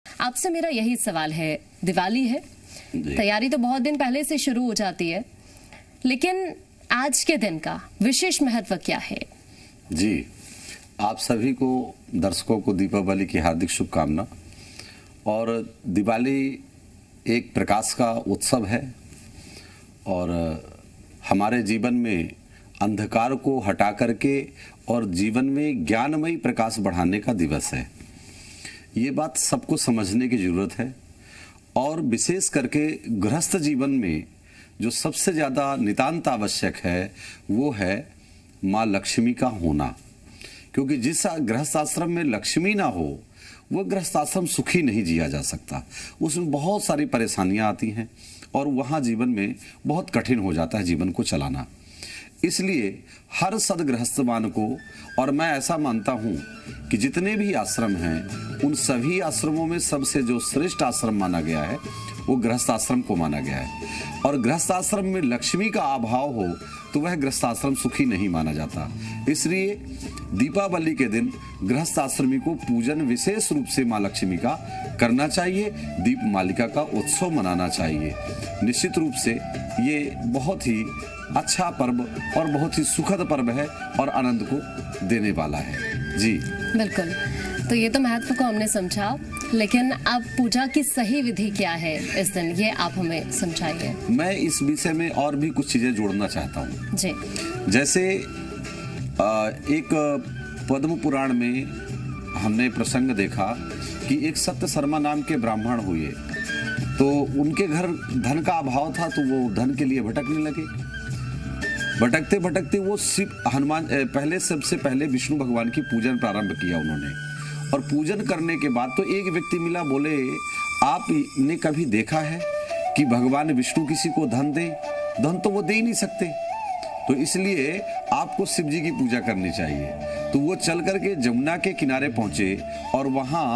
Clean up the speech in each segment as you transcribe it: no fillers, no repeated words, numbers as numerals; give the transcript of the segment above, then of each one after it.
आपसे मेरा यही सवाल है, दिवाली है, तैयारी तो बहुत दिन पहले से शुरू हो जाती है, लेकिन आज के दिन का विशेष महत्व क्या है? जी, आप सभी को, दर्शकों को दीपावली की हार्दिक शुभकामना। और दिवाली एक प्रकाश का उत्सव है और हमारे जीवन में अंधकार को हटा करके और जीवन में ज्ञानमयी प्रकाश बढ़ाने का दिवस है। ये बात सबको समझने की जरूरत है और विशेष करके गृहस्थ जीवन में जो सबसे ज़्यादा नितांत आवश्यक है वो है माँ लक्ष्मी का होना, क्योंकि जिस गृहस्थ आश्रम में लक्ष्मी ना हो वो गृहस्थ आश्रम सुखी नहीं जिया जा सकता। उसमें बहुत सारी परेशानियां आती हैं और वहाँ जीवन में बहुत कठिन हो जाता है जीवन को चलाना। इसलिए हर सदगृहस्थवान को, और मैं ऐसा मानता हूँ कि जितने भी आश्रम हैं उन सभी आश्रमों में सबसे जो श्रेष्ठ आश्रम माना गया है वो गृहस्थ आश्रम को माना गया है। और गृहस्थ आश्रम में लक्ष्मी का अभाव हो तो वह गृहस्थ आश्रम सुखी नहीं माना जाता। इसलिए दीपावली के दिन गृहस्थ आश्रमी को पूजन विशेष रूप से माँ लक्ष्मी का करना चाहिए, दीप मालिका का उत्सव मनाना चाहिए। निश्चित रूप से ये बहुत ही अच्छा पर्व और बहुत ही सुखद पर्व है और आनंद को देने वाला है। जी बिल्कुल, तो ये तो महत्व को हमने समझा, लेकिन अब पूजा की सही विधि क्या है इस दिन, ये आप हमें समझाइए। मैं इस विषय में और भी कुछ चीजें जोड़ना चाहता हूँ। जी, जैसे एक पद्म पुराण में हमने प्रसंग देखा कि एक सत्य शर्मा नाम के ब्राह्मण हुए, तो उनके घर धन का अभाव था तो वो धन के लिए भटकने लगे। भटकते भटकते वो शिव हनुमान सबसे पहले विष्णु भगवान की पूजन प्रारंभ किया उन्होंने। और पूजन करने के बाद तो एक व्यक्ति मिला, बोले आपने कभी देखा है कि भगवान विष्णु किसी को धन दे? धन तो वो दे ही नहीं सकते, तो इसलिए आपको शिव जी की पूजा करनी चाहिए। तो वो चल करके जमुना के किनारे पहुंचे और वहां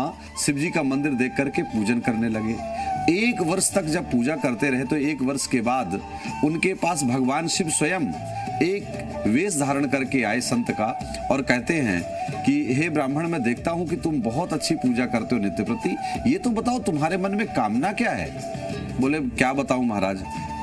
शिव जी का मंदिर देख करके पूजन करने लगे। 1 वर्ष तक जब पूजा करते रहे तो 1 वर्ष के बाद उनके पास भगवान शिव स्वयं एक वेश धारण करके आए संत का और कहते हैं कि हे ब्राह्मण, मैं देखता हूं कि तुम बहुत अच्छी पूजा करते हो नित्य प्रति, ये तो बताओ तुम्हारे मन में कामना क्या है? बोले क्या बताऊं महाराज,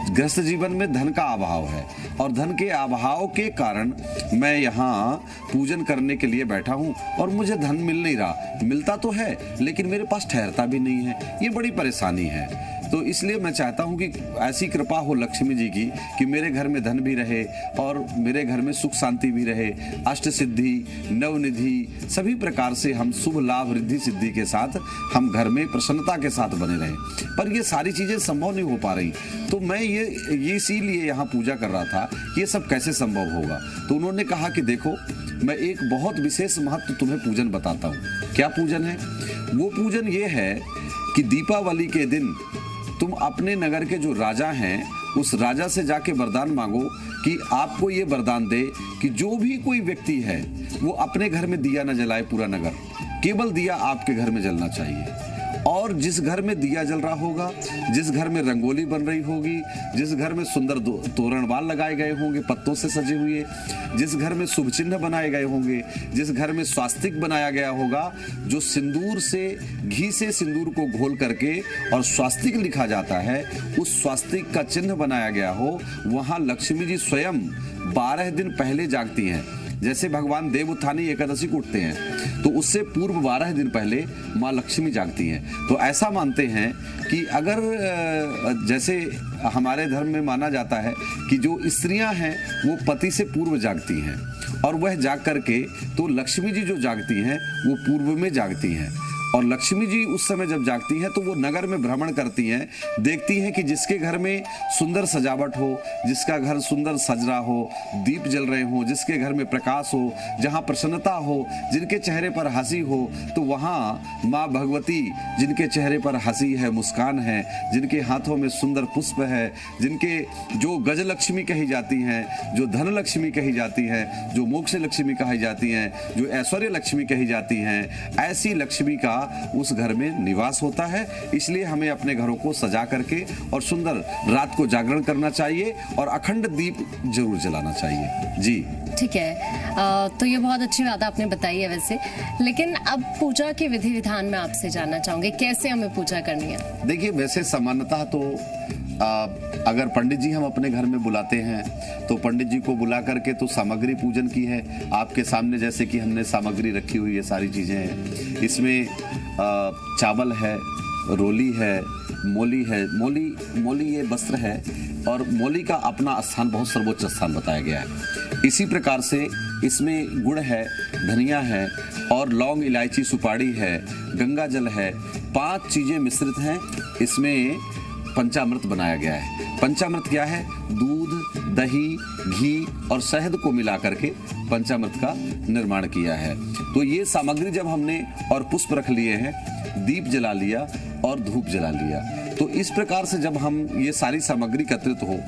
गृहस्थ जीवन में धन का अभाव है और धन के अभाव के कारण मैं यहाँ पूजन करने के लिए बैठा हूँ और मुझे धन मिल नहीं रहा। मिलता तो है लेकिन मेरे पास ठहरता भी नहीं है, ये बड़ी परेशानी है। तो इसलिए मैं चाहता हूँ कि ऐसी कृपा हो लक्ष्मी जी की कि मेरे घर में धन भी रहे और मेरे घर में सुख शांति भी रहे, अष्ट सिद्धि, नवनिधि, सभी प्रकार से हम शुभ लाभ रिद्धि सिद्धि के साथ हम घर में प्रसन्नता के साथ बने रहें। पर ये सारी चीजें संभव नहीं हो पा रही, तो मैं ये इसीलिए यहाँ पूजा कर रहा था कि ये सब कैसे संभव होगा। तो उन्होंने कहा कि देखो, मैं एक बहुत विशेष महत्व तुम्हें पूजन बताता हूँ। क्या पूजन है? वो पूजन ये है कि दीपावली के दिन तुम अपने नगर के जो राजा हैं उस राजा से जाके वरदान मांगो कि आपको ये वरदान दे कि जो भी कोई व्यक्ति है वो अपने घर में दिया न जलाए, पूरा नगर, केवल दिया आपके घर में जलना चाहिए। और जिस घर में दिया जल रहा होगा, जिस घर में रंगोली बन रही होगी, जिस घर में सुंदर तोरणवाल लगाए गए होंगे पत्तों से सजे हुए, जिस घर में शुभ चिन्ह बनाए गए होंगे, जिस घर में स्वास्तिक बनाया गया होगा, जो सिंदूर से, घी से सिंदूर को घोल करके और स्वास्तिक लिखा जाता है, उस स्वास्तिक का चिन्ह बनाया गया हो, वहां लक्ष्मी जी स्वयं 12 दिन पहले जागती हैं। जैसे भगवान देव उत्थानी एकादशी को उठते हैं तो उससे पूर्व 12 दिन पहले माँ लक्ष्मी जागती हैं। तो ऐसा मानते हैं कि अगर जैसे हमारे धर्म में माना जाता है कि जो स्त्रियां हैं वो पति से पूर्व जागती हैं और वह जाग करके, तो लक्ष्मी जी जो जागती हैं वो पूर्व में जागती हैं। और लक्ष्मी जी उस समय जब जागती हैं तो वो नगर में भ्रमण करती हैं, देखती हैं कि जिसके घर में सुंदर सजावट हो, जिसका घर सुंदर सज रहा हो, दीप जल रहे हो, जिसके घर में प्रकाश हो, जहाँ प्रसन्नता हो, जिनके चेहरे पर हंसी हो, तो वहाँ माँ भगवती जिनके चेहरे पर हंसी है, मुस्कान है, जिनके हाथों में सुंदर पुष्प है, जिनके जो गजलक्ष्मी कही जाती हैं, जो धन लक्ष्मी कही जाती हैं, जो मोक्ष लक्ष्मी कही जाती हैं, जो ऐश्वर्य लक्ष्मी कही जाती हैं, ऐसी लक्ष्मी का उस घर में निवास होता है। इसलिए हमें अपने घरों को सजा करके और सुंदर रात को जागरण करना चाहिए और अखंड दीप जरूर जलाना चाहिए। जी ठीक है, तो ये बहुत अच्छी बात आपने बताई है वैसे, लेकिन अब पूजा के विधि विधान में आपसे जानना चाहूंगी, कैसे हमें पूजा करनी है? देखिए, वैसे सामान्यतः तो अगर पंडित जी हम अपने घर में बुलाते हैं तो पंडित जी को बुला करके तो सामग्री पूजन की है आपके सामने, जैसे कि हमने सामग्री रखी हुई है, सारी चीजें हैं। इसमें चावल है, रोली है, मोली है। मोली ये वस्त्र है और मोली का अपना स्थान बहुत सर्वोच्च स्थान बताया गया है। इसी प्रकार से इसमें गुड़ है, धनिया है और लौंग, इलायची, सुपारी है, गंगा जल है। 5 चीजें मिश्रित हैं। इसमें पंचामृत बनाया गया है। पंचामृत क्या है? दूध, दही, घी और शहद को मिला करके पंचामृत का निर्माण किया है। तो ये सामग्री जब हमने और पुष्प रख लिए हैं, दीप जला लिया और धूप जला लिया, तो इस प्रकार से जब हम ये सारी सामग्री एकत्रित हो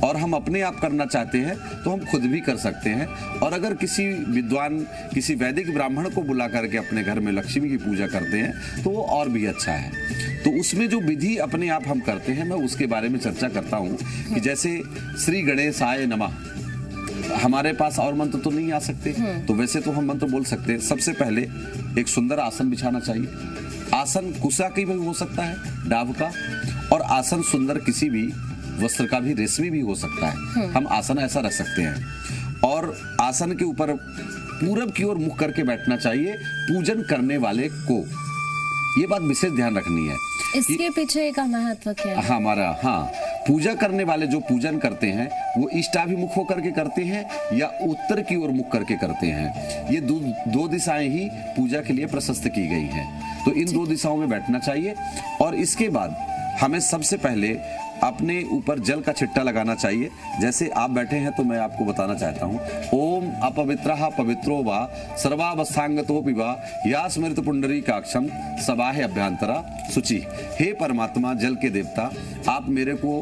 और हम अपने आप करना चाहते हैं तो हम खुद भी कर सकते हैं। और अगर किसी विद्वान, किसी वैदिक ब्राह्मण को बुला करके अपने घर में लक्ष्मी की पूजा करते हैं तो वो और भी अच्छा है। तो उसमें जो विधि अपने आप हम करते हैं, मैं उसके बारे में चर्चा करता हूँ कि जैसे श्री गणेशाय नमः, हमारे पास और मंत्र तो नहीं आ सकते, तो वैसे तो हम मंत्र बोल सकते हैं। सबसे पहले एक सुंदर आसन बिछाना चाहिए। आसन कुशा की भी हो सकता है, डाव का, और आसन सुंदर किसी भी वस्त्र का भी, रेशमी भी हो सकता है। हम आसन ऐसा रख सकते हैं और आसन के ऊपर पूरब की ओर मुख करके बैठना चाहिए पूजन करने वाले को। ये बात विशेष ध्यान रखनी है। इसके पीछे का महत्व क्या है? हमारा पूजा करने वाले जो पूजन करते हैं वो ईष्टाभिमुख होकर के करते हैं या उत्तर की ओर मुख करके करते हैं। ये दो दिशाएं ही पूजा के लिए प्रशस्त की गई हैं। तो इन 2 दिशाओं में बैठना चाहिए और इसके बाद हमें सबसे पहले अपने ऊपर जल का छिट्टा लगाना चाहिए। जैसे आप बैठे हैं तो मैं आपको बताना चाहता हूँ, ओम अपवित्रः पवित्रो वा सर्वावस्थांगतोऽपि वा या स्मृत पुंडरीकाक्षं सबाहे अभ्यंतरा शुचि। हे परमात्मा, जल के देवता, आप मेरे को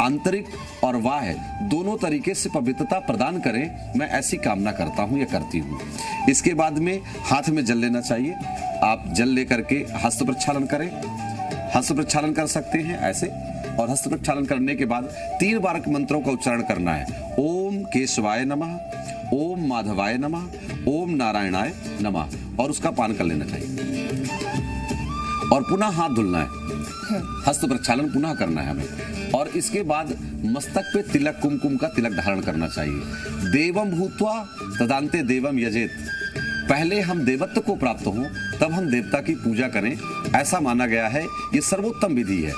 आंतरिक और बाह्य दोनों तरीके से पवित्रता प्रदान करें, मैं ऐसी कामना करता हूँ या करती हूँ। इसके बाद में हाथ में जल लेना चाहिए। आप जल लेकर के हस्त प्रक्षालन करें। हस्त प्रक्षालन कर सकते हैं ऐसे, और हस्त प्रक्षालन करने के बाद 3 बार मंत्रों का उच्चारण करना है। ओम केशवाय नमः, ओम माधवाय नमः, ओम नारायणाय नमः, और उसका पान कर लेना चाहिए और पुनः हाथ धुलना है। हस्त प्रक्षालन पुनः करना है हमें। और इसके बाद मस्तक पे तिलक, कुमकुम का तिलक धारण करना चाहिए। देवम भूत्वा तदान्ते देवम यजेत। पहले हम देवत्व को प्राप्त हों तब हम देवता की पूजा करें, ऐसा माना गया है। ये सर्वोत्तम विधि है।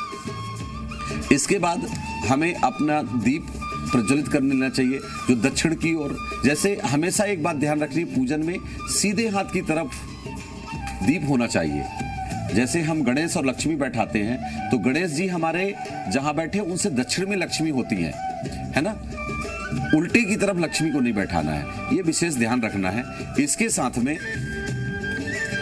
इसके बाद हमें अपना दीप प्रज्वलित कर लेना चाहिए जो दक्षिण की ओर। जैसे हमेशा एक बात ध्यान रखनी, पूजन में सीधे हाथ की तरफ दीप होना चाहिए। जैसे हम गणेश और लक्ष्मी बैठाते हैं तो गणेश जी हमारे जहां बैठे उनसे दक्षिण में लक्ष्मी होती है ना, उल्टी की तरफ लक्ष्मी को नहीं बैठाना है, ये विशेष ध्यान रखना है। इसके साथ में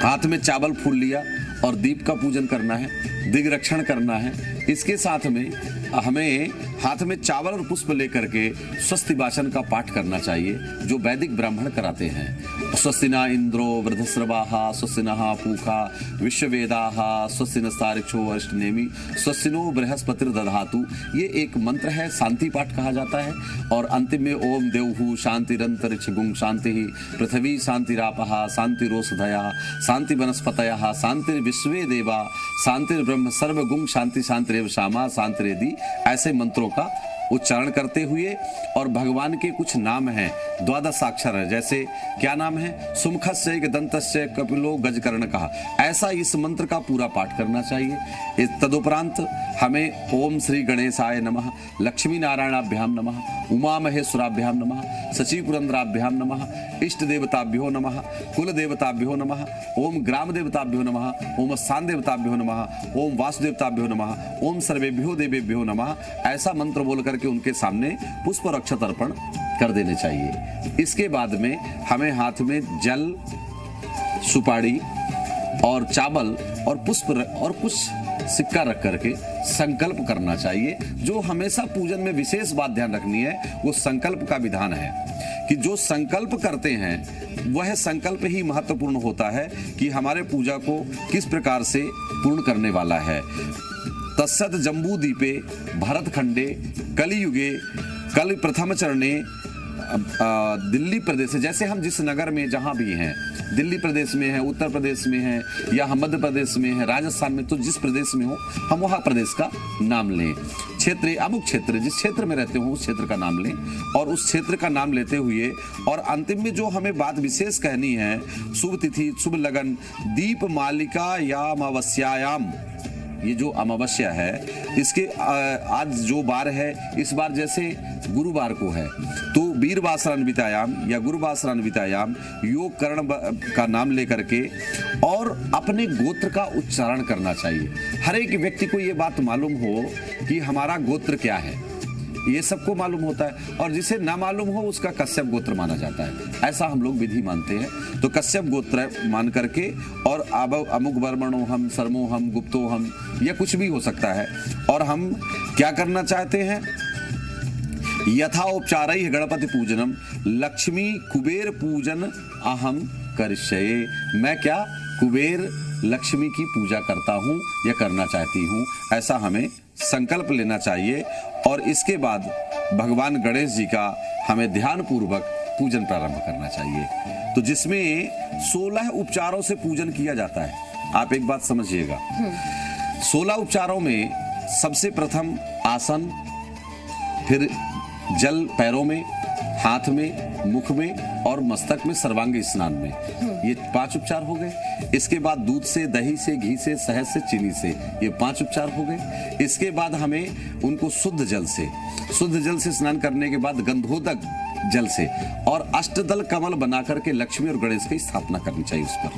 हाथ में चावल फूल लिया और दीप का पूजन करना है, दिग्रक्षण करना है। इसके साथ में हमें हाथ में चावल और पुष्प लेकर के स्वस्ति वाचन का पाठ करना चाहिए जो वैदिक ब्राह्मण कराते हैं। स्वस्तिना इंद्रो वृद्धस्रवाः स्वस्तिनः पूषा विश्ववेदाः स्वस्तिनस्तारिक्षो अरिष्टनेमि स्वस्तिनो बृहस्पतिर्दधातु। ये एक मंत्र है, शांति पाठ कहा जाता है। और अंतिम में ओम देवहु शांतिरंतरिक्ष गुं शांति पृथ्वी शांतिरापः शांतिरोषधयः शांति वनस्पतयः शांतिर्विश्वे देवा शांतिर्ब्रह्म सर्वगुं शांति शांतिरेव शामा शांतिरेदि। ऐसे मंत्रों का उच्चारण करते हुए, और भगवान के कुछ नाम हैं, 12 अक्षर है। जैसे क्या नाम है? सुमुखस्य दंतस्य कपिलो गजकर्ण कहा, ऐसा इस मंत्र का पूरा पाठ करना चाहिए। तदुपरांत हमें ओम श्री गणेशाय नमः, लक्ष्मी नारायणाभ्याम नमः, उमा महेश्वराभ्याम नमः, सचिव पुरंदराभ्याम नमः, इष्ट देवताभ्यो नमः, कुल देवताभ्यो नमः, ओम ग्राम देवताभ्यो नमः, ओम स्थान देवताभ्यो नमः, ओम वासुदेवताभ्यो नमः, ओम सर्वेभ्यो देवेभ्यो नमः। ऐसा मंत्र बोल करके उनके सामने पुष्प और अक्षत अर्पण कर देने चाहिए। इसके बाद में हमें हाथ में जल, सुपारी और चावल और पुष्प और कुछ सिक्का रख करके संकल्प करना चाहिए। जो हमेशा पूजन में विशेष बात ध्यान रखनी है वो संकल्प का विधान है कि जो संकल्प करते हैं वह संकल्प ही महत्वपूर्ण होता है कि हमारे पूजा को किस प्रकार से पूर्ण करने वाला है। तत्सत जम्बू दीपे भरत खंडे कलियुगे कल प्रथम चरणे दिल्ली प्रदेश से, जैसे हम जिस नगर में जहां भी हैं, दिल्ली प्रदेश में है, उत्तर प्रदेश में है, या हम मध्य प्रदेश में है, राजस्थान में, तो जिस प्रदेश में हो हम वहां प्रदेश का नाम लें। क्षेत्र अमुक क्षेत्र, जिस क्षेत्र में रहते हो उस क्षेत्र का नाम लें और उस क्षेत्र का नाम लेते हुए और अंतिम में जो हमें बात विशेष कहनी है, शुभ तिथि शुभ लगन दीप मालिका या अमावस्यायाम, ये जो अमावस्या है इसके आज जो बार है, इस बार जैसे गुरुवार को है तो वीरवासरान्वितायाम या गुरुवासरान्वितायाम योग करण का नाम लेकर के और अपने गोत्र का उच्चारण करना चाहिए। हर एक व्यक्ति को ये बात मालूम हो कि हमारा गोत्र क्या है, ये सबको मालूम होता है, और जिसे ना मालूम हो उसका कश्यप गोत्र माना जाता है, ऐसा हम लोग विधि मानते हैं। तो कश्यप गोत्र मान करके और अमुक वर्मणो हम सर्मो हम गुप्तो हम, यह कुछ भी हो सकता है। और हम क्या करना चाहते हैं, यथाउपचारै गणपति पूजनम लक्ष्मी कुबेर पूजन अहम करिष्ये, मैं क्या कुबेर लक्ष्मी की पूजा करता हूँ या करना चाहती हूँ, ऐसा हमें संकल्प लेना चाहिए। और इसके बाद भगवान गणेश जी का हमें ध्यान पूर्वक पूजन प्रारंभ करना चाहिए, तो जिसमें 16 उपचारों से पूजन किया जाता है। आप एक बात समझिएगा, 16 उपचारों में सबसे प्रथम आसन, फिर जल पैरों में, हाथ में, मुख में और मस्तक में सर्वांग स्नान में, ये 5 उपचार हो गए। इसके बाद दूध से, दही से, घी से, शहद से, चीनी से, ये 5 उपचार हो गए। इसके बाद हमें उनको शुद्ध जल से स्नान करने के बाद गंधोदक जल से और अष्टदल कमल बना करके लक्ष्मी और गणेश की स्थापना करनी चाहिए उस पर,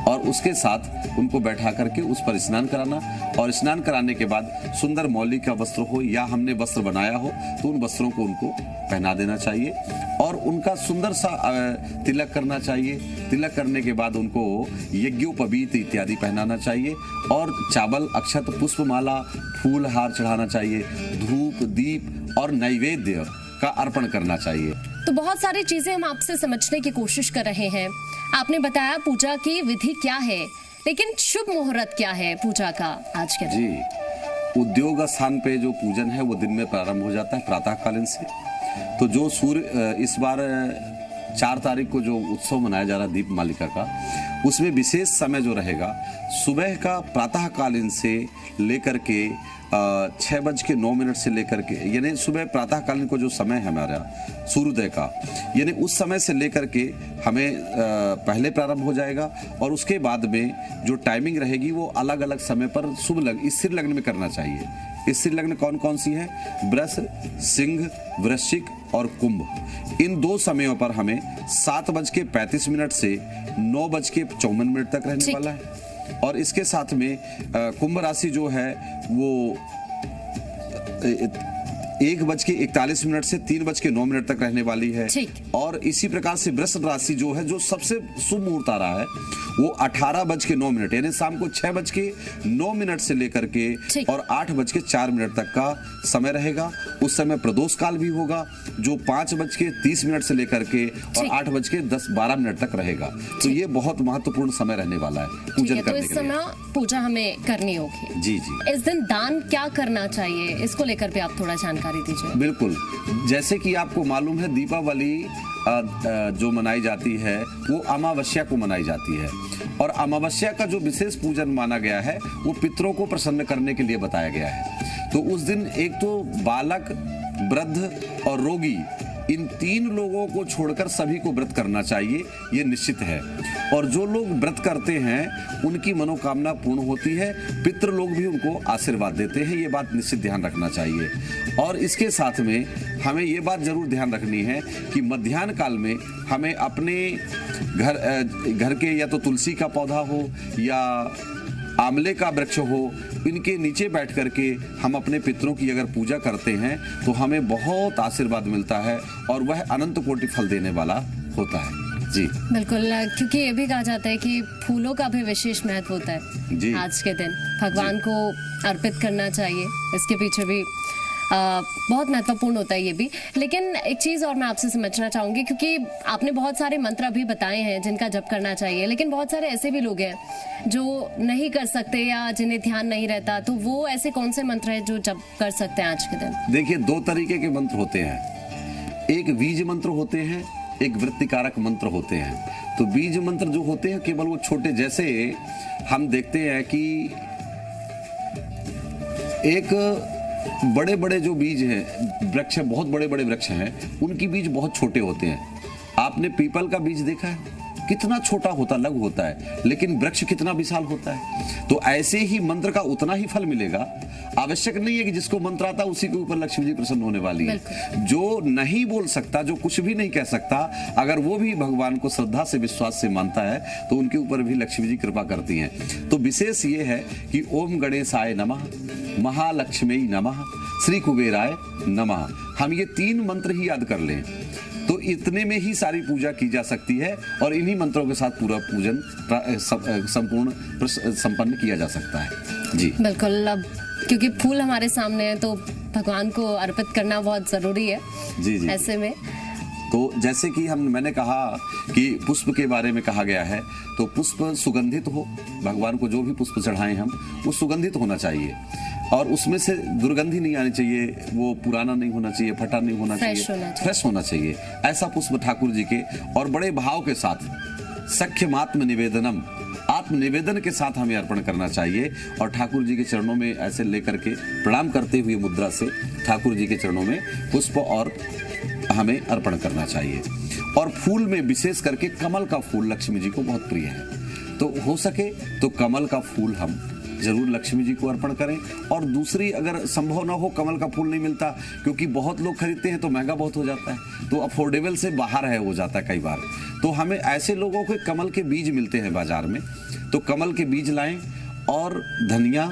और उसके साथ उनको बैठा करके उस पर स्नान कराना। और स्नान कराने के बाद सुंदर मौली का वस्त्र हो या हमने वस्त्र बनाया हो तो उन वस्त्रों को उनको पहना देना चाहिए और उनका सुंदर सा तिलक करना चाहिए। तिलक करने के बाद उनको यज्ञोपवीत इत्यादि पहनाना चाहिए और चावल, अक्षत, पुष्पमाला, फूल हार चढ़ाना चाहिए, धूप, दीप और नैवेद्य का अर्पण करना चाहिए। तो बहुत सारी चीजें हम आपसे समझने की कोशिश कर रहे हैं। आपने बताया पूजा की विधि क्या है, लेकिन शुभ मुहूर्त क्या है पूजा का आज के दिन? जी, उद्योग स्थान पे जो पूजन है वो दिन में प्रारंभ हो जाता है प्रातःकालीन से। तो जो सूर्य इस बार 4 तारीख को जो उत्सव मनाया जा रहा है दीप मालिका का, उसमें विशेष समय जो रहेगा सुबह का प्रातःकालीन से लेकर के 6:09 से लेकर के, यानी सुबह प्रातःकालीन को जो समय है हमारा सूर्योदय का, यानी उस समय से लेकर के हमें पहले प्रारंभ हो जाएगा और उसके बाद में जो टाइमिंग रहेगी वो अलग अलग समय पर शुभ लग्न, स्थिर लग्न में करना चाहिए। स्थिर लग्न कौन कौन सी है? वृष, सिंह, वृश्चिक और कुंभ। इन 2 समयों पर हमें 7:35 से 9:54 तक रहने वाला है। और इसके साथ में कुंभ राशि जो है वो 1:41 से 3:09 तक रहने वाली है। और इसी प्रकार से वृषभ राशि जो है, जो सबसे शुभ मुहूर्त आ रहा है वो 18:09 यानी शाम को 6:09 से लेकर के और 8:04 तक का समय रहेगा। उस समय प्रदोष काल भी होगा जो 5:30 से लेकर के और 8:10-12 तक रहेगा। तो ये बहुत महत्वपूर्ण समय रहने वाला है पूजन करने के लिए। तो इस समय पूजा हमें करनी होगी। जी जी। इस दिन दान क्या करना चाहिए, इसको लेकर भी आप थोड़ा जानकारी दीजिए। बिल्कुल, जैसे कि आपको मालूम है दीपावली जो मनाई जाती है वो अमावस्या को मनाई जाती है और अमावस्या का जो विशेष पूजन माना गया है वो पितरों को प्रसन्न करने के लिए बताया गया है। तो उस दिन एक तो बालक, वृद्ध और रोगी, इन 3 लोगों को छोड़कर सभी को व्रत करना चाहिए, ये निश्चित है। और जो लोग व्रत करते हैं उनकी मनोकामना पूर्ण होती है, पितृ लोग भी उनको आशीर्वाद देते हैं, ये बात निश्चित ध्यान रखना चाहिए। और इसके साथ में हमें ये बात जरूर ध्यान रखनी है कि मध्याह्न काल में हमें अपने घर के या तो तुलसी का पौधा हो या आंवले का वृक्ष हो, इनके नीचे बैठ करके हम अपने पितरों की अगर पूजा करते हैं तो हमें बहुत आशीर्वाद मिलता है और वह अनंत कोटि फल देने वाला होता है। जी बिल्कुल, क्योंकि ये भी कहा जाता है कि फूलों का भी विशेष महत्व होता है जी। आज के दिन भगवान को अर्पित करना चाहिए, इसके पीछे भी बहुत महत्वपूर्ण होता है ये भी। लेकिन एक चीज और मैं आपसे समझना चाहूंगी, क्योंकि आपने बहुत सारे मंत्र अभी बताए हैं जिनका जप करना चाहिए, लेकिन बहुत सारे ऐसे भी लोग हैं जो नहीं कर सकते या जिन्हें ध्यान नहीं रहता, तो वो ऐसे कौन से मंत्र हैं जो जप कर सकते हैं आज के दिन? देखिए, 2 तरीके के मंत्र होते हैं, एक बीज मंत्र होते हैं, एक वृत्तिकारक मंत्र होते हैं। तो बीज मंत्र जो होते हैं केवल वो छोटे, जैसे हम देखते हैं कि एक बड़े बड़े जो बीज हैं, वृक्ष है, बहुत बड़े बड़े वृक्ष हैं, उनकी बीज बहुत छोटे होते हैं। आपने पीपल का बीज देखा है, कितना छोटा होता, लघु होता है, लेकिन वृक्ष कितना विशाल होता है। तो ऐसे ही मंत्र का उतना ही फल मिलेगा। आवश्यक नहीं है कि जिसको मंत्र आता उसी के ऊपर लक्ष्मी जी प्रसन्न होने वाली है। जो नहीं बोल सकता, जो कुछ भी नहीं कह सकता, अगर वो भी भगवान को श्रद्धा से, विश्वास से मानता है, तो उनके ऊपर भी लक्ष्मी जी कृपा करती हैं। तो विशेष ये है कि ओम गणेशाय नमः, महालक्ष्मी नमः, श्री कुबेराय नमः, हम ये 3 मंत्र ही याद कर लें तो इतने में ही सारी पूजा की जा सकती है और इन्हीं मंत्रों के साथ पूरा पूजन संपूर्ण संपन्न किया जा सकता है। जी बिल्कुल, अब क्योंकि फूल हमारे सामने है तो भगवान को अर्पित करना बहुत जरूरी है। जी जी। ऐसे में तो जैसे कि मैंने कहा कि पुष्प के बारे में कहा गया है, तो पुष्प सुगंधित हो, भगवान को जो भी पुष्प चढ़ाएं हम, वो सुगंधित होना चाहिए और उसमें से दुर्गंधी नहीं आनी चाहिए, वो पुराना नहीं होना चाहिए, फटा नहीं होना चाहिए, फ्रेश होना चाहिए। ऐसा पुष्प ठाकुर जी के और बड़े भाव के साथ सख्यम आत्म निवेदनम, आत्म निवेदन के साथ हमें अर्पण करना चाहिए और ठाकुर जी के चरणों में ऐसे लेकर के प्रणाम करते हुए मुद्रा से ठाकुर जी के चरणों में पुष्प और हमें अर्पण करना चाहिए। और फूल में विशेष करके कमल का फूल लक्ष्मी जी को बहुत प्रिय है, तो हो सके तो कमल का फूल हम जरूर लक्ष्मी जी को अर्पण करें। और दूसरी, अगर संभव ना हो, कमल का फूल नहीं मिलता, क्योंकि बहुत लोग खरीदते हैं तो महंगा बहुत हो जाता है, तो अफोर्डेबल से बाहर है हो जाता है कई बार, तो हमें ऐसे लोगों को कमल के बीज मिलते हैं बाजार में, तो कमल के बीज लाएं और धनिया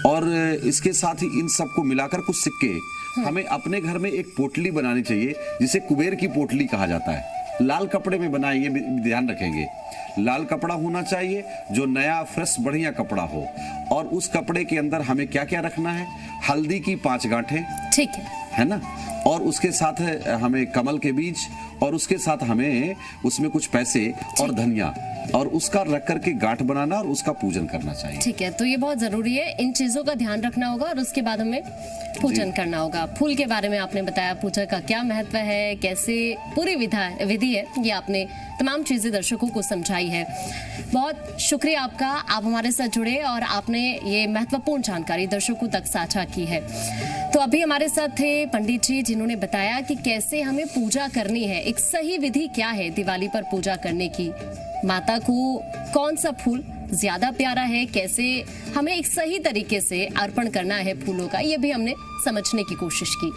और इसके साथ ही इन सबको मिलाकर कुछ सिक्के हमें अपने घर में एक पोटली बनानी चाहिए, जिसे कुबेर की पोटली कहा जाता है। लाल कपड़े में बनाए, ये ध्यान रखेंगे, लाल कपड़ा होना चाहिए जो नया फ्रेश बढ़िया कपड़ा हो। और उस कपड़े के अंदर हमें क्या क्या रखना है, हल्दी की 5 गांठें, ठीक है ना, और उसके साथ हमें कमल के बीज और उसके साथ हमें उसमें कुछ पैसे और धनिया और उसका रख करके गांठ बनाना और उसका पूजन करना चाहिए। ठीक है, तो ये बहुत जरूरी है, इन चीजों का ध्यान रखना होगा और उसके बाद हमें पूजन करना होगा। फूल के बारे में आपने बताया, पूजा का क्या महत्व है, कैसे पूरी विधि है, ये आपने तमाम चीजें दर्शकों को समझाई है। बहुत शुक्रिया आपका, आप हमारे साथ जुड़े और आपने ये महत्वपूर्ण जानकारी दर्शकों तक साझा की है। तो अभी हमारे साथ थे पंडित जी, जिन्होंने बताया कि कैसे हमें पूजा करनी है, एक सही विधि क्या है दिवाली पर पूजा करने की, माता को कौन सा फूल ज्यादा प्यारा है, कैसे हमें एक सही तरीके से अर्पण करना है फूलों का, ये भी हमने समझने की कोशिश की।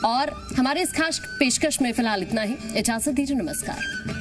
और हमारे इस खास पेशकश में फिलहाल इतना ही, इजाजत दीजिए, नमस्कार।